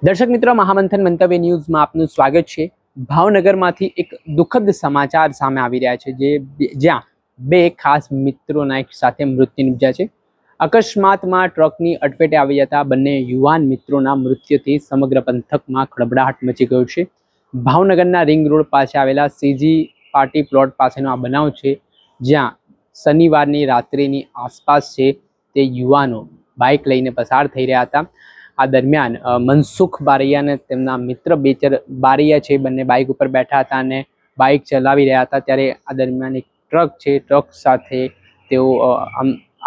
દર્શક મિત્રો, મહામંથન મંતવ્ય ન્યૂઝમાં આપનું સ્વાગત છે। ભાવનગરમાંથી એક દુઃખદ સમાચાર સામે આવી રહ્યા છે, જ્યાં બે ખાસ મિત્રોના એક સાથે મૃત્યુ નિપજ્યા છે। અકસ્માતમાં ટ્રકની અડફેટે આવી જતા બંને યુવાન મિત્રોના મૃત્યુથી સમગ્ર પંથકમાં ખળભળાટ મચી ગયો છે। ભાવનગરના રિંગ રોડ પાસે આવેલા સીજી પાર્ટી પ્લોટ પાસેનો આ બનાવ છે, જ્યાં શનિવારની રાત્રિની આસપાસ છે તે યુવાનો બાઇક લઈને પસાર થઈ રહ્યા હતા। આ દરમિયાન મનસુખ બારૈયા અને તેમના મિત્ર બેચર બારૈયા છે, બંને બાઇક ઉપર બેઠા હતા અને બાઇક ચલાવી રહ્યા હતા। ત્યારે આ દરમિયાન એક ટ્રક છે, ટ્રક સાથે તેઓ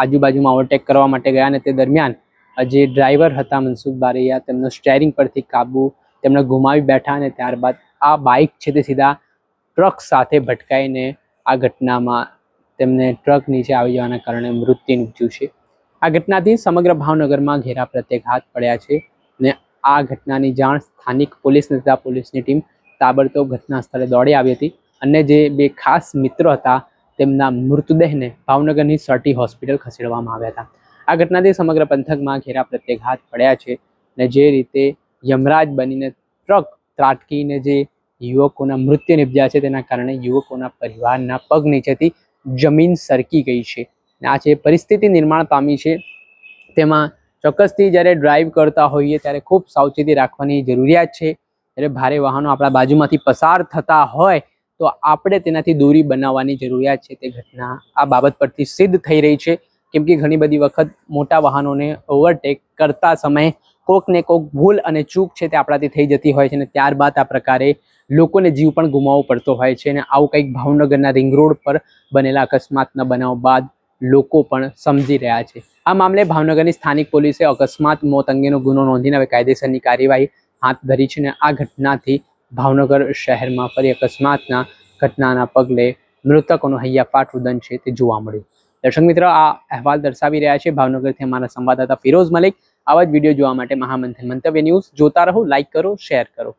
આજુબાજુમાં ઓવરટેક કરવા માટે ગયા અને તે દરમિયાન જે ડ્રાઈવર હતા મનસુખ બારૈયા, તેમનો સ્ટેરિંગ પરથી કાબુ તેમણે ગુમાવી બેઠા અને ત્યારબાદ આ બાઇક છે તે સીધા ટ્રક સાથે ભટકાઈને આ ઘટનામાં તેમને ટ્રક નીચે આવી જવાના કારણે મૃત્યુ નિપજ્યું છે। આ ઘટનાથી સમગ્ર ભાવનગરમાં ઘેરા પ્રત્યાઘાત પડ્યા છે અને આ ઘટનાની જાણ સ્થાનિક પોલીસને થતાં પોલીસની ટીમ તાબડતોબ ઘટના સ્થળે દોડી આવી હતી અને જે બે ખાસ મિત્રો હતા તેમના મૃતદેહને ભાવનગરની સર્ટી હોસ્પિટલ ખસેડવામાં આવ્યા હતા। આ ઘટનાથી સમગ્ર પંથકમાં ઘેરા પ્રત્યાઘાત પડ્યા છે અને જે રીતે યમરાજ બનીને ટ્રક ત્રાટકીને જે યુવકોના મૃત્યુ નિપજ્યા છે, તેના કારણે યુવકોના પરિવારના પગ નીચેથી જમીન સરકી ગઈ છે। આ જે પરિસ્થિતિ નિર્માણ પામી છે તેમાં ચોક્કસથી જ્યારે ડ્રાઈવ કરતા હોઈએ ત્યારે ખૂબ સાવચેતી રાખવાની જરૂરિયાત છે। જ્યારે ભારે વાહનો આપણા બાજુમાંથી પસાર થતા હોય તો આપણે તેનાથી દૂરી બનાવવાની જરૂરિયાત છે। તે ઘટના આ બાબત પરથી સિદ્ધ થઈ રહી છે, કેમ કે ઘણી બધી વખત મોટા વાહનોને ઓવરટેક કરતા સમયે કોક ને કોક ભૂલ અને ચૂક છે તે આપણાથી થઈ જતી હોય છે અને ત્યારબાદ આ પ્રકારે લોકોને જીવ પણ ગુમાવવો પડતો હોય છે। અને આવું કંઈક ભાવનગરના રિંગ રોડ પર બનેલા અકસ્માતના બનાવ બાદ લોકો પણ સમજી રહ્યા છે। આ મામલે ભાવનગરની સ્થાનિક પોલીસે અકસ્માત મોત અંગેનો ગુનો નોંધીને હવે કાયદેસરની કાર્યવાહી હાથ ધરી છે અને આ ઘટનાથી ભાવનગર શહેરમાં ફરી અકસ્માતના ઘટનાના પગલે મૃતકોનું હૈયાફાટ રુદન છે તે જોવા મળ્યું। દર્શક મિત્રો, આ અહેવાલ દર્શાવી રહ્યા છે ભાવનગરથી અમારા સંવાદદાતા ફિરોઝ મલિક। આવા જ વિડીયો જોવા માટે મહામંથન મંતવ્ય ન્યૂઝ જોતા રહો, લાઇક કરો, શેર કરો।